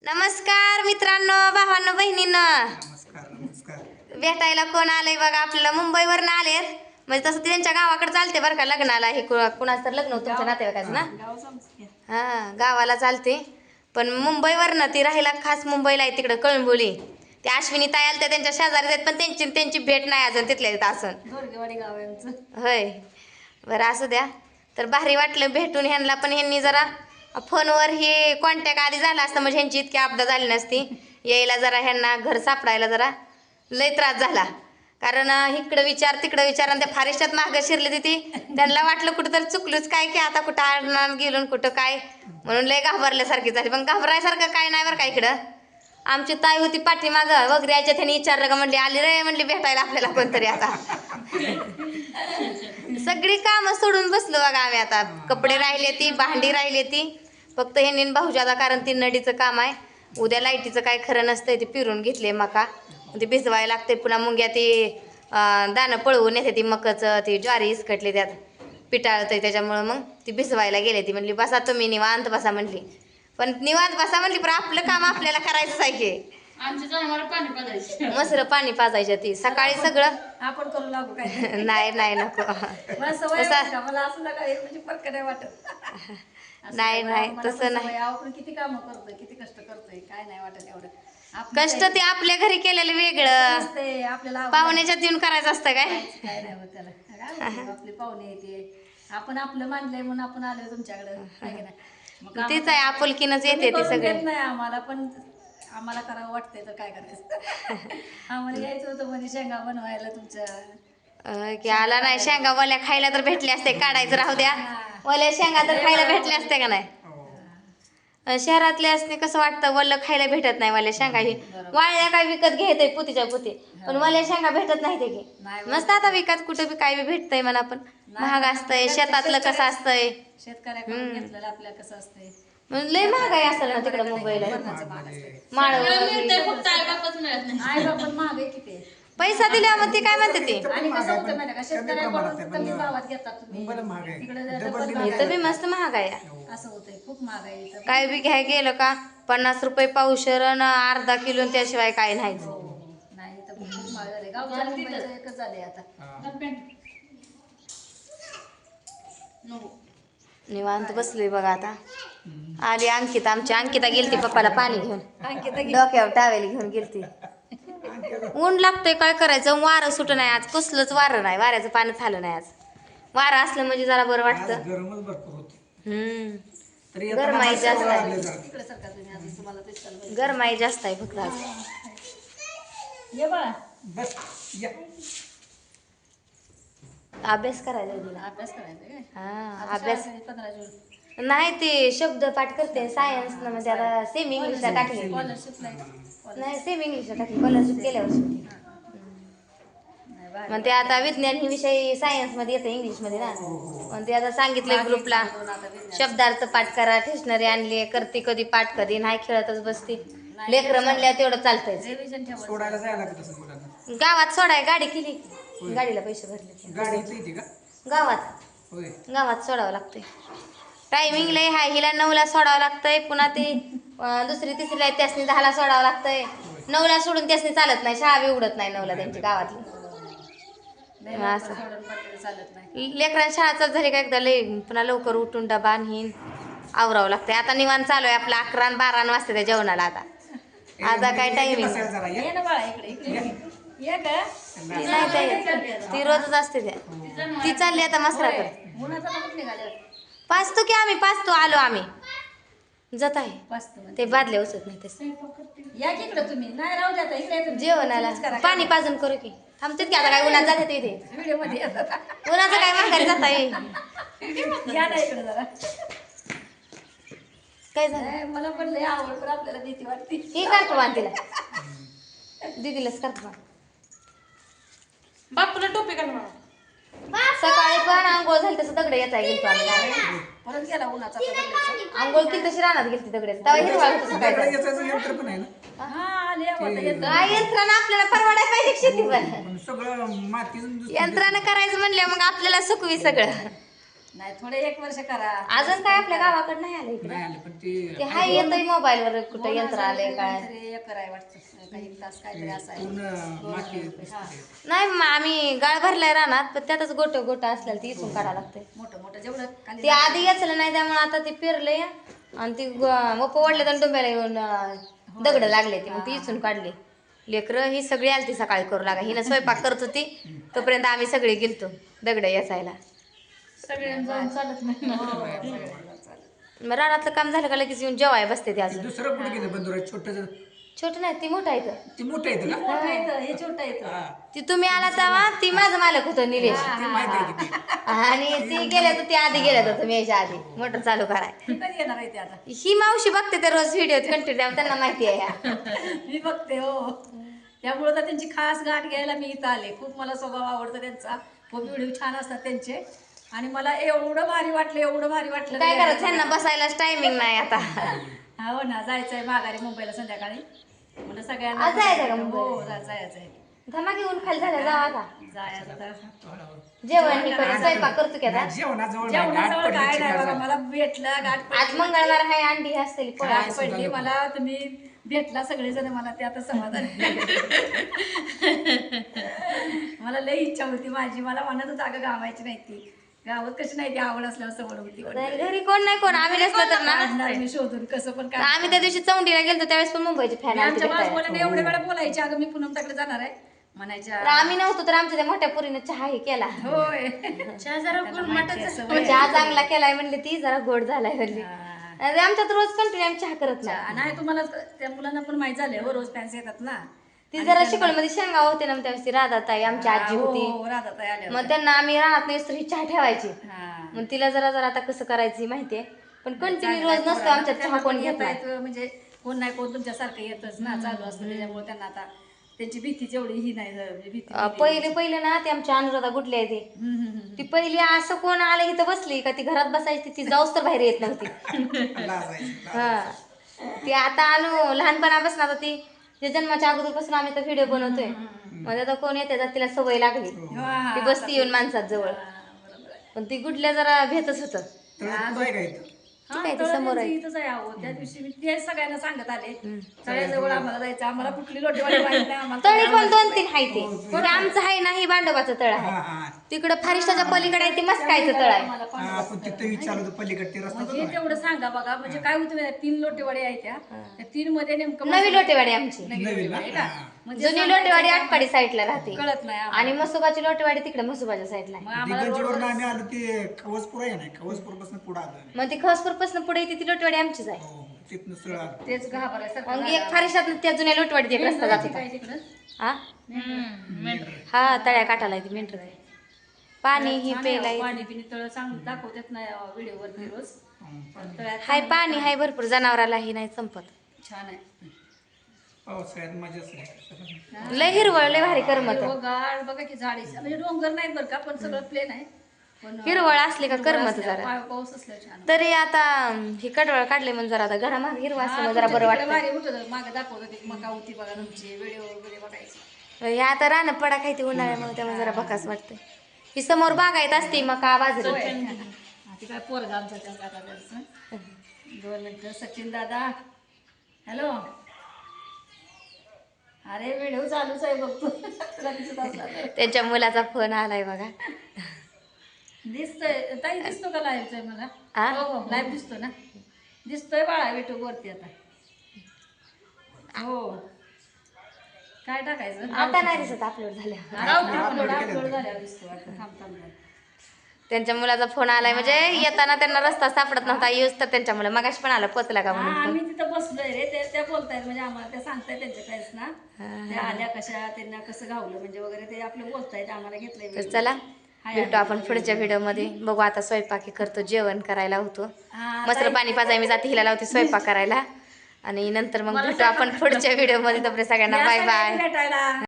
नमस्कार मित्रांनो, भावांनो, बहिणींनो. नमस्कार नमस्कार. भेटायला कोण आलंय बघा, आपल्याला मुंबईवरून आलेत. म्हणजे तसं त्यांच्या गावाकडे चालते बरं का लग्नाला. हे कुणाचं तर लग्न होतं तुमच्या नातेवाईकाचं ना. हा, गावाला चालते. पण मुंबईवरनं ती राहिला खास मुंबईला आहे, तिकडं कळंबोली. ते अश्विनी ताई आल्या त्यांच्या शेजारी आहेत, पण त्यांची भेट नाही अजून तिथल्या तिथं असून. दोरगेवाडी गाव आहे आमचं. होय, बरं असू द्या. तर भारी वाटलं भेटून ह्यांना, पण ह्यांनी जरा फोनवर हे कॉन्टॅक्ट आधी झाला असतं म्हणजे ह्यांची इतकी आपदा झाली नसती. यायला जरा ह्यांना घर सापडायला जरा लय त्रास झाला. कारण इकडं विचार तिकडं विचार आणि त्या फारेस्टात मागं शिरली ती. त्यांना वाटलं कुठं तर चुकलंच काय की आता कुठं आडणार गेलो कुठं काय, म्हणून लय घाबरल्यासारखी झाली. पण घाबरायसारखं काय नाही बरं का इकडं. आमची ताई होती पाठीमागं वगैरे यायच्या, त्यांनी विचारलं का म्हणली आली रे, म्हणली भेटायला आपल्याला कोणतरी आता. सगळी कामं सोडून बसलो बघा आम्ही आता. कपडे राहिले ती, भांडी राहिली ती, फक्त हे नेन भाऊजादा कारण ती नडीचं काम आहे. उद्या लाईटीचं काय खरं नसतंय, ते पिरून घेतले मका, ते भिजवायला लागते. पुन्हा मुंग्या ती दाणं पळवून येते, ती मकाचं ती ज्वारी इसकटली त्यात पिटाळतंय, त्याच्यामुळं मग ती भिजवायला गेले. ती म्हणली बसा तुम्ही निवांत बसा म्हणली. पण निवांत बसा म्हणली, पण आपलं काम आपल्याला करायचंच आहे की. मसर पाणी पाजायच्या ती सकाळी सगळं आपण करू लागू काय. नाही नाही नको. मला सवय आहे का, मला असं नका म्हणजे फरक नाही वाटत. नाही नाही तसं नाही. आपण किती कामं करतोय, किती कष्ट करतोय, काय नाही वाटत एवढं. कष्ट ते आपल्या घरी केलेलं वेगळं, आपल्याला पाहुण्याच्यात येऊन करायचं असतं काय. काय नाही होत त्याला. काय आपले पाहुणे येते, आपण आपलं मानलंय म्हणून आपण आलोय तुमच्याकडे. तेच आहे, आपुलकीनच येते ते सगळे. नाही आम्हाला, पण आम्हाला करावं वाटतंय तर काय करायचं. आम्हाला यायचं होतं म्हणजे शेंगा बनवायला तुमच्या. की आला नाही शेंगा वल्या खायला तर भेटले असते, काढायचं राहू द्या. वल्या शेंगा तर खायला भेटले असते का नाही. शहरातले असणे कसं वाटतं, वल्ल खायला भेटत नाही. वल्या शेंगा ही वाळल्या काय विकत घेते पुतीच्या पुती, पण वल्या शेंगा भेटत नाही ते की. मस्त आता विकत कुठं बी काय बी भेटतंय म्हणा, पण महाग असतंय. शेतातलं कसं असतंय, शेतकऱ्याकडून घेतलेलं आपल्याला कसं असतंय. लय महागाई असेल ना तिकडे मुंबईला. माळ आई बापन महाग आहे किती. पैसा दिल्या मग ती काय म्हणते ती. आणि कसं होतं माहिती का, शेतकऱ्याकडून कमी भावात घेतात तुम्ही, तिकडे इथं बी मस्त महाग आहे. असं होतंय, खूप महाग आहे इथं. काय बी घ्याय गेलं का 50 रुपये पावशेर आणि अर्धा किलो, त्याशिवाय काय नाही. नाही तर खूप महाग झाले. गावच्या मुंबईचं एकच झाले आता. निवांत बसलोय बघा आता. आली अंकिता, आमची अंकिता गेलती पप्पाला पाणी घेऊन, डोक्यावर टावेल घेऊन गेलती. ऊन लागतंय काय करायचं, वारं सुट नाही आज, कसलंच वारं नाही, वाऱ्याचं पाणी झालं नाही आज. वारं असलं म्हणजे जरा बरं वाटतं. गरमच भरपूर होती. गरमाई जास्त आहे, तिकडे सरकार तुम्ही आज तुम्हाला तेच चालू. गरमाई जास्त आहे फक्त आज. ये बाळा, बस या. अभ्यास करायला दिला. अभ्यास करायचा काय. हा अभ्यास 15 जून नाही, ते शब्द पाठ करते सायन्स ना, म्हणजे आता सेमी इंग्लिशला टाकले. स्कॉलरशिप नाही सेमी इंग्लिशला टाकली, स्कॉलरशिप केल्या वर्षी. मग ते आता विज्ञान ही विषय सायन्स मध्ये येतं, इंग्लिश मध्ये ना. मग ते आता सांगितलंय ग्रुपला शब्दार्थ पाठ करा, स्टेशनरी आणली, करते कधी पाठ, कधी नाही खेळतच बसते. लेकरं म्हणल्या तेवढं चालतंय. रिव्हिजन ठेवा. सोडायला जायला लागत असेल मुलांना. गावात सोडाय गाडी केली, गाडीला पैसे भरले. गाडी इथली येते का? गावात होय. गावात सोडावं लागतंय. टायमिंग लय हाय, हिला 9ला सोडावं लागतंय. पुन्हा ती दुसरी तिसरीला आहे त्यासनी 10ला सोडावं लागतंय. 9ला सोडून त्यासनी चालत नाही, शाळा बी उडत नाही 9ला त्यांची गावातली. असं चालत नाही. लेकरांची शाळा झाली का एकदा लय पुन्हा लवकर उठून डबा आणि आवरावं लागतंय. आता निवांत चालू आहे आपलं, 11 आणि 12 वाजता त्या जेवणाला. आता काय टायमिंग ये ना बाळा, इकडे इकडे ये का. ती नाही काय, ती रोजच असते त्या. ती चालली आता मसराकडे. उन्हाचा नमक निघाले. पाचतो की आम्ही, पाचतो आलो आम्ही, जात आहे. पाचतो ते बादल्या उचत नाही तसं. या की इकडे तुम्ही. नाही राहू द्या इकडे. जेवणाला पाणी पाजून करू की. थांबतेत की आता काय उन्हात जाते ते इथे. व्हिडिओ मध्ये उन्हाचं काय माघारी जाता येईल. या ना इकडे जरा. काय झालं, मला पण लय आवड, पण आपल्याला भीती वाटते. हे करतो बाण तिला, दीदीलाच करतो बाण. बापूला टोपी घाल म्हणा. सकाळी पण आंघोळ झाली तसं दगड येता गेलतो आम्ही. परत गेला उन्हाचा. आंघोळ केली तशी रानात गेलती दगड, तेव्हा हिरवा होतं तुमच्याकडे सकाळी. याचं यंत्र पण आहे ना? हा आले आता येत. काय यंत्रानं आपल्याला परवडाय पाहिजे शेती पण. पण सगळं माती यंत्रानं करायचं म्हणलं मग आपल्याला सुकवी सगळं. नाही थोडे 1 वर्ष करा. अजून काय आपल्या गावाकडे नाही आलं इकडे. नाही आले पण ते ते हाय येतंय मोबाईलवर कुठं यंत्र आलंय काय. एक कराय वाटतं काही तास काहीतरी असं आहे. पूर्ण माती हा. नाही मग आम्ही गाळ भरलाय रानात पण त्यातच गोट असलेलं ती इथून काढावं लागतंय. मोठं जेवढं खाली ते आधी येचलं नाही त्यामुळे आता ते पेरलंय आणि ती वप वाढले तर डोंब्याला येऊन दगड लागले ती मग ती इचून काढली. लेकरं ही सगळी आली ती सकाळी करू लागा हिनं स्वयंपाक करत होती तोपर्यंत आम्ही सगळे गेलतो दगड याचायला. सगळ्यांना जाऊन चालत नाही ना. सगळ्यांना चालत. मग रानातलं काम झालं का लगेच येऊन जेवाय बसते ते ते अजून. दुसरं कुठे गेलं बंधुरा छोटं छोटं नाही ती मोठं आहे ते मोठं येतं का मोठं येतं, हे छोटं येतं. हा ती तुम्ही आला तेव्हा ती माझं मालक होतं निलेश ते माहिती आहे किती आणि ती गेल्या तर ती आधी गेल्या तर तुम्ही यायच्या आधी मोटर चालू कराय. मी कधी येणार आहे ते आता? ही मावशी बघते ते रोज व्हिडिओ कंटिन्यू त्यांना माहिती आहे ह्या. मी बघते हो. त्यामुळे तर त्यांची खास गाठ घ्यायला मी इथं आले. खूप मला स्वभाव आवडतो त्यांचा. खूप व्हिडिओ छान असतात त्यांचे आणि मला एवढं भारी वाटलं काय करायचं ह्यांना बसायलाच टायमिंग नाही आता. हो ना जायचंय माघारी मुंबईला संध्याकाळी म्हणलं सगळ्यांना. आज जायचंय का मुंबईला? हो जायचंय. धमा घेऊन खाली झाल्या जावा आता जायचं तर. जेवण ही करून स्वयंपाक करतो की आता. जेवणाजवळ नाही, जेवणाजवळ गाठ काय पडली, नाही चिकार बघा झाला. मला भेटलं गाठ आज पडली. मंगळवार आहे अंडी असतील गाठ पडली मला तुम्ही भेटला सगळेजण मला ते आता समाधान. मला लई इच्छा होती माझी. मला म्हणत होतं अगं गावायची नाही ती गावात कशी नाही ती आवड असल्यावर सवड होती. घरी कोण नाही कोण आम्ही नसलं तर ना. काढणार मी शोधून कसं पण काय. आम्ही त्या दिवशी चौंडीला गेलतो त्यावेळेस पण मुंबईचे फॅन आमच्या आले बाजूला एवढ्या वेळा बोलायची अगं मी पुन्हा तकडे जाणार आहे म्हणायच्या. आम्ही नव्हतो तर आमच्या त्या मोठ्या पुरीने चहा हे केला. होय चहा जरा गुळमटच सवय. चहा चांगला केलाय म्हणले ती जरा गोड झालाय म्हणली. आणि आमच्यात रोज कंटिन्यू आम्ही चहा करत नाही. नाही तुम्हाला त्या मुलांना पण माहित झालंय हो रोज फॅन्स येतात ना. ती जरा शिकवणमध्ये शेंगा होते ना त्यावेळेस ती राधाताई आमची आजी होती. हो राधाताई आल्या मग त्यांना आम्ही राहत नाही तर ही चहा ठेवायची. हा. मग तिला जरा जरा आता कसं करायची माहितीये पण कंटिन्यू रोज नसतो आमच्यात चहा कोण घेत नाही. येतायत म्हणजे कोण नाही कोण तुमच्यासारखं येतच ना चालू असतं त्याच्यामुळे त्यांना आता त्यांची भीतीची एवढी ही नाही म्हणजे भीती. पहिले ना ती आमची अनुराधा गुडली आहे ती पहिली असं कोण आलं इथं बसली का ती घरात बसायची ती जाऊस तर बाहेर येत नव्हती. लाजायचं. हा ती आता आलो लहानपणापासून आता ती जे जन्माच्या अगोदरपासून आम्ही तर व्हिडिओ बनवतोय म्हणजे आता कोण येते तर तिला सवय लागली ती बसती येऊन माणसात जवळ. पण ती गुडल्या जरा भेटच होत. तर पुढं आहे का इथं? हा, काय ते तळं समोर त्यांचं आहे. इथंच आहे अहो. त्या दिवशी मी ते सगळ्यांना सांगत आले तळ्याजवळ आम्हाला जायचं आम्हाला कुठली लोटेवाडी माहित नाही आम्हाला. तळी पण 2-3 आहे ते पण आमचं आहे नाही बांडोबाचं तळ आहे हा हा तिकडं फारिष्टाच्या पलीकडे आहे ते मस्कायचं तळ आहे. आम्हाला पण हा, आपण तिथं विचारलं होतं पलीकडे ते रस्ता म्हणजे तेवढं सांगा बघा म्हणजे काय होतं माहिती आहे? 3 लोटेवाडी आहेत त्या 3 मध्ये नेमकं नवी लोटेवाडी आमची नवी नवीन लोटेवाडी ना? का? म्हणजे जुनी लोटेवाडी आटपाडी साईडला राहते कळत नाही आम्हाला. आणि मसोबाची लोटेवाडी तिकडे मसोबाच्या साईडला आहे. मग आम्हाला दिगंजीवरून आम्ही आलो ते खवसपूर आहे ना खवसपूर पासून पुढे आलो आम्ही. मग ती खसपूरपासून पुढे येते ती लोटवाडी आमचीच आहे. हो, तिथनं सरळ आलो. तेच घाबरायसारखं मग एक फारिष्टात त्या जुन्या लोटवाडीत एक रस्ता जात होता. काय तिकडं हा हा तळ्या काठाला ती मेंढर पाणी ही छान आहे प्यायला अहो, येते. पाणी पिणी तळ चांगलं दाखवतात ना व्हिडिओ वरती रोज पण तळ्यात हाय पाणी हाय भरपूर जनावरालाही नाही संपत. छान आहे. पावसाळ्यात मजाच नाही. लय हिरवळ लय भारी करमत. गाड बघा की झाडी म्हणजे डोंगर नाहीत बरं का पण सगळं प्लेन आहे पण हिरवळ असली का करमत जरा. पाऊस असल्या छान तरी आता ही कडवळ काढले म्हणून जरा आता घरामागे हिरवा असल्यामुळे जरा बरं वाटतं. भारी होतं मागे दाखवत होते मका होती बघा तुमची व्हिडिओ वगैरे बघायची. हे आता रानं पडा खायती उन्हाळ्यामुळे त्यामुळे जरा बकास वाटतं. ही समोर बागायत असते मका बाजरी. ती काय पोरगा आमचा त्या काका 2 मिनिटं सचिन दादा हॅलो अरे व्हिडिओ चालूच आहे बघतो तुला दिसत असला तर. त्यांच्या मुलाचा फोन आलाय बघा. दिसतोय ताई दिसतो का लाईव्हचा मला आ? हो लाईव्ह दिसतो ना दिसतोय बाळा युट्यूब वरती आता हो काय टाकायचं आता नाही दिसत अपलोड झाल्या. अपलोड झाल्यावर दिसतो वाटतं थांब थांब थांब. त्यांच्या मुलाचा फोन आलाय म्हणजे येताना त्यांना रस्ता सापडत नव्हता यूज तर त्यांच्या मुलं मगाशी पण आलं पोचला का हा, म्हणून आम्ही तिथं बसलोय रे त्या बोलतायत म्हणजे आम्हाला त्या सांगतायत त्यांच्या काहीच ना त्या आल्या कशा त्यांना कसं गावलं म्हणजे वगैरे ते आपले बोलतायत आम्हाला घेतलंय तर video. चला हाय भेटू आपण पुढच्या व्हिडिओमध्ये. बघू आता स्वयंपाकी करतो जेवण करायला होतो हा, मस्त पाणी पाजाय मी जाते हिला लावते स्वयंपाक करायला आणि नंतर मग भेटू आपण पुढच्या व्हिडिओमध्ये. तोपर्यंत सगळ्यांना या बाय सगळ्यांनी बाय. भेटायला